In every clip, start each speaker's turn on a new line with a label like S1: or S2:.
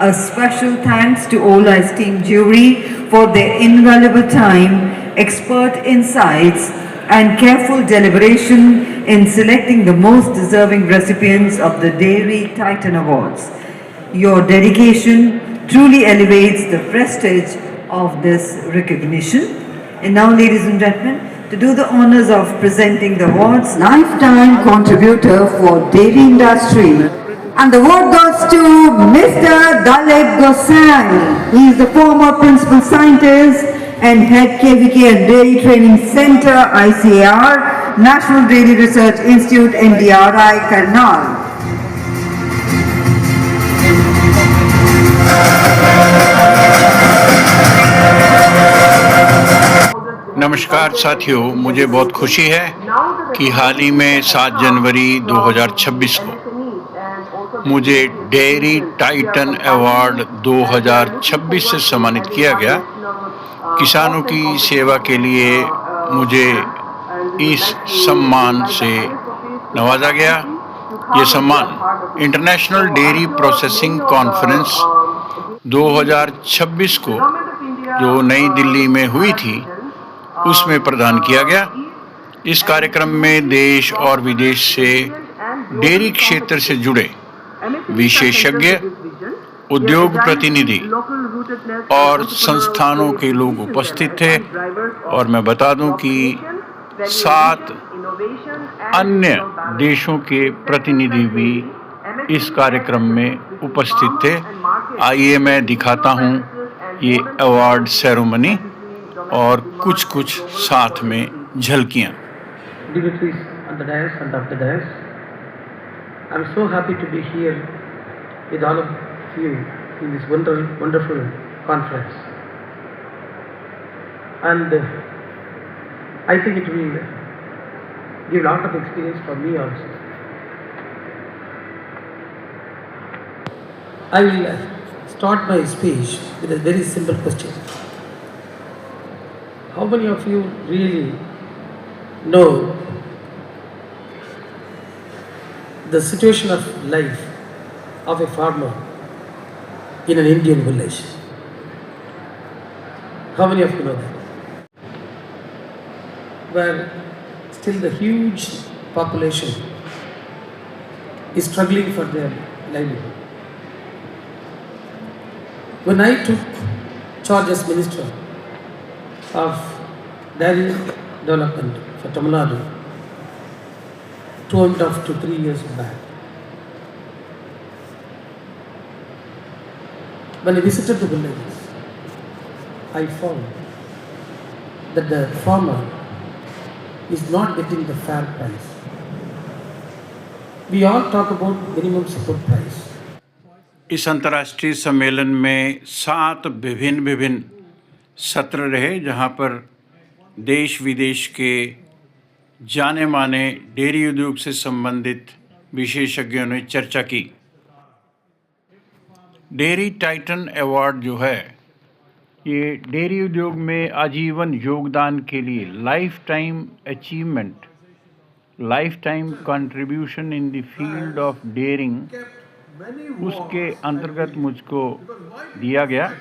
S1: A special thanks to all our esteemed jury for their invaluable time, expert insights, and careful deliberation in selecting the most deserving recipients of the Dairy Titan Awards. Your dedication truly elevates the prestige of this recognition. And now, ladies and gentlemen, to do the honors of presenting the awards, Lifetime Contributor for Dairy Industry. And the award goes to Mr. Dalip Gosai. He is the former Principal Scientist and Head KVK and Dairy Training Center, ICAR, National Dairy Research Institute, NDRI, Karnal.
S2: नमस्कार साथियों, मुझे बहुत खुशी है कि हाल ही में 7 जनवरी 2026 को मुझे डेयरी टाइटन अवार्ड 2026 से सम्मानित किया गया। किसानों की सेवा के लिए मुझे इस सम्मान से नवाजा गया। ये सम्मान इंटरनेशनल डेयरी प्रोसेसिंग कॉन्फ्रेंस 2026 को जो नई दिल्ली में हुई थी उसमें प्रदान किया गया। इस कार्यक्रम में देश और विदेश से डेयरी क्षेत्र से जुड़े विशेषज्ञ, उद्योग प्रतिनिधि और संस्थानों के लोग उपस्थित थे और मैं बता दूं कि 7 अन्य देशों के प्रतिनिधि भी इस कार्यक्रम में उपस्थित थे। आइए मैं दिखाता हूं ये अवार्ड सेरेमनी और कुछ साथ में झलकियां।
S3: Dignitaries on the dais and off the dais, I'm so happy to be here with all of you in this wonderful conference. And I think it will give a lot of experience for me also. I will start my speech with a very simple question. How many of you really know the situation of life of a farmer in an Indian village? How many of you know that? Where still the huge population is struggling for their livelihood. When I took charge as Minister of Dairy Development for Tamil Nadu 2.5 to 3 years back, when I visited the villages, I found that the farmer is not getting the fair price. We all talk about minimum support price.
S2: इस अंतर्राष्ट्रीय सम्मेलन में 7 विभिन्न सत्र रहे जहां पर देश विदेश के जाने माने डेयरी उद्योग से संबंधित विशेषज्ञों ने चर्चा की। डेयरी टाइटन अवार्ड जो है ये डेयरी उद्योग में आजीवन योगदान के लिए lifetime achievement, lifetime contribution in the field of dairying, उसके अंतर्गत मुझको दिया गया।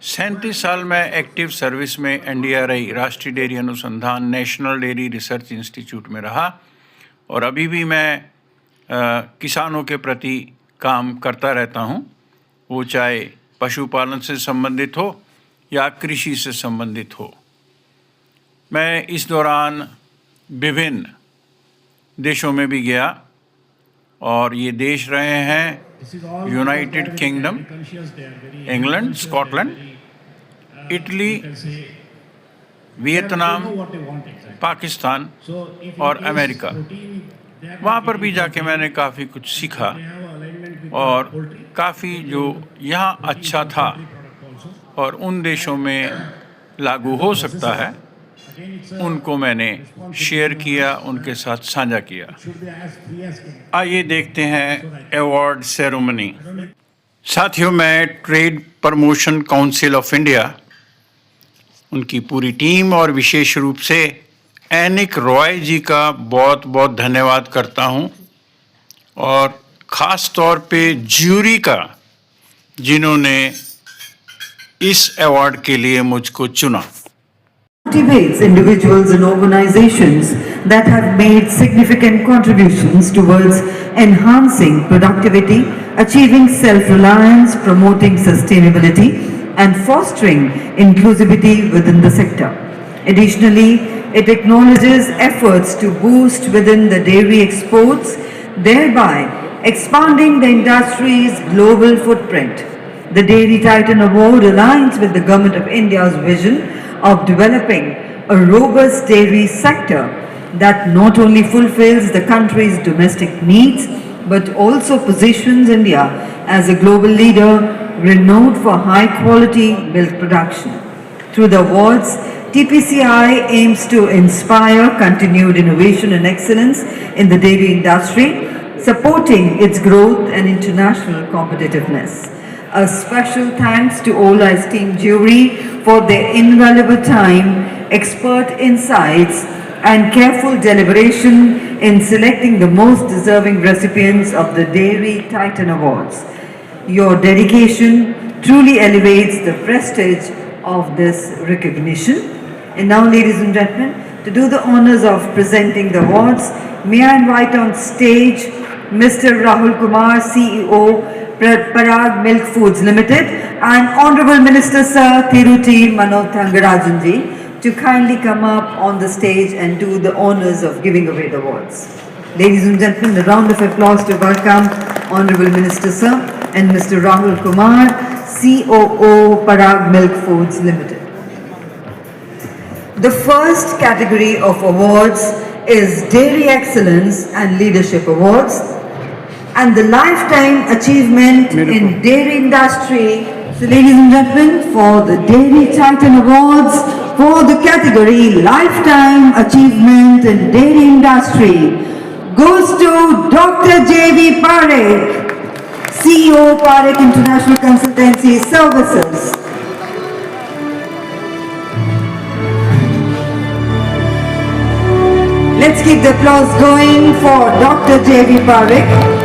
S2: 37 साल में एक्टिव सर्विस में NDRI राष्ट्रीय डेयरी अनुसंधान नेशनल डेयरी रिसर्च इंस्टीट्यूट में रहा और अभी भी मैं किसानों के प्रति काम करता रहता हूं, वो चाहे पशुपालन से संबंधित हो या कृषि से संबंधित हो। मैं इस दौरान विभिन्न देशों में भी गया और ये देश रहे हैं United kingdom, England, Scotland, Italy, Vietnam, Pakistan और अमेरिका। वहाँ पर भी जाके मैंने काफ़ी कुछ सीखा और काफ़ी जो यहाँ अच्छा था और उन देशों में लागू हो सकता है उनको मैंने शेयर किया, उनके साथ साझा किया। आइए देखते हैं अवार्ड सेरेमनी। साथियों, मैं trade promotion council of India, उनकी पूरी टीम और विशेष रूप से एनिक रॉय जी का बहुत बहुत धन्यवाद करता हूं और ख़ास तौर पे ज्यूरी का जिन्होंने इस अवार्ड के लिए मुझको चुना।
S1: Motivates individuals and organizations that have made significant contributions towards enhancing productivity, achieving self-reliance, promoting sustainability, and fostering inclusivity within the sector. Additionally, it acknowledges efforts to boost within the dairy exports, thereby expanding the industry's global footprint. The Dairy Titan Award aligns with the Government of India's vision of developing a robust dairy sector that not only fulfills the country's domestic needs but also positions India as a global leader renowned for high quality milk production. Through the awards, TPCI aims to inspire continued innovation and excellence in the dairy industry, supporting its growth and international competitiveness. A special thanks to all our esteemed jury for their invaluable time, expert insights, and careful deliberation in selecting the most deserving recipients of the Dairy Titan Awards. Your dedication truly elevates the prestige of this recognition. And now, ladies and gentlemen, to do the honors of presenting the awards, may I invite on stage Mr. Rahul Kumar, CEO, Parag Milk Foods Limited, and Honorable Minister Sir Thiruti Manoj Thangarajan ji to kindly come up on the stage and do the honors of giving away the awards. Ladies and gentlemen, a round of applause to welcome Honorable Minister Sir and Mr. Rahul Kumar, COO Parag Milk Foods Limited. The first category of awards is Dairy Excellence and Leadership Awards, and the Lifetime Achievement in Dairy Industry. So ladies and gentlemen, for the Dairy Titan Awards for the category Lifetime Achievement in Dairy Industry goes to Dr. J.V. Parekh, CEO Parekh International Consultancy Services. Let's keep the applause going for Dr. J.V. Parekh.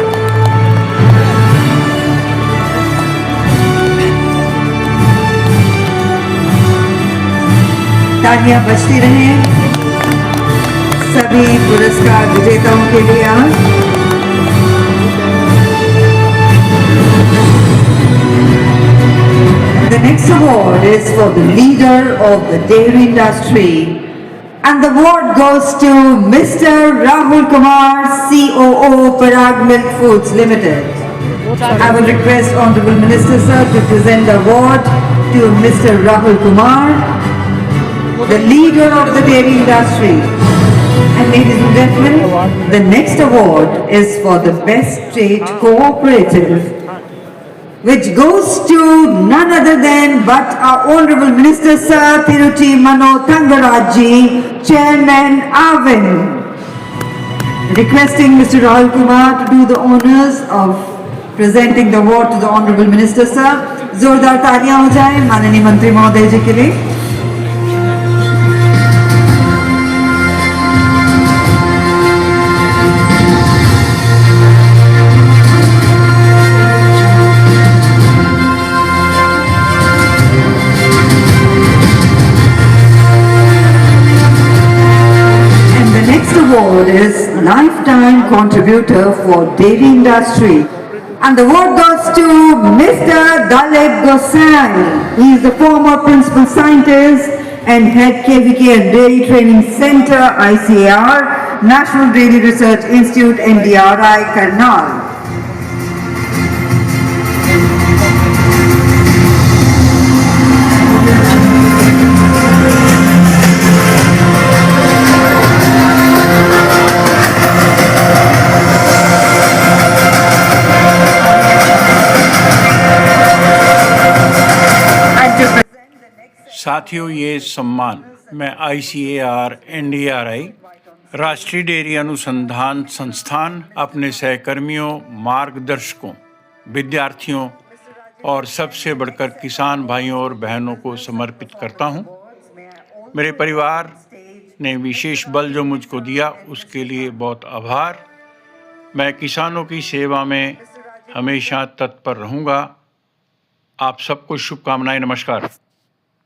S1: तालियां बजती रहें सभी पुरस्कार विजेताओं के लिए आज। The next award is for the leader of the dairy industry, and the award goes to Mr. Rahul Kumar, COO Parag Milk Foods Limited. I will request Honorable Minister Sir to present the award to Mr. Rahul Kumar, the leader of the dairy industry. And ladies and gentlemen, the next award is for the best state cooperative, which goes to none other than but our Honorable Minister Sir Thiruti Manoj Thangaraj ji, Chairman AVIN. Requesting Mr. Rahul Kumar to do the honors of presenting the award to the Honorable Minister Sir. जोरदार तालियां हो जाए माननीय मंत्री महोदय जी के लिए। Award is Lifetime Contributor for Dairy Industry, and the award goes to Mr. Dalip Gosai. He is the former Principal Scientist and Head KVK and Dairy Training Center ICAR, National Dairy Research Institute NDRI, Karnal.
S2: साथियों, ये सम्मान मैं ICAR NDRI राष्ट्रीय dairy अनुसंधान संस्थान अपने सहकर्मियों, मार्गदर्शकों, विद्यार्थियों और सबसे बढ़कर किसान भाइयों और बहनों को समर्पित करता हूं। मेरे परिवार ने विशेष बल जो मुझको दिया उसके लिए बहुत आभार। मैं किसानों की सेवा में हमेशा तत्पर रहूंगा। आप सबको शुभकामनाएं। नमस्कार।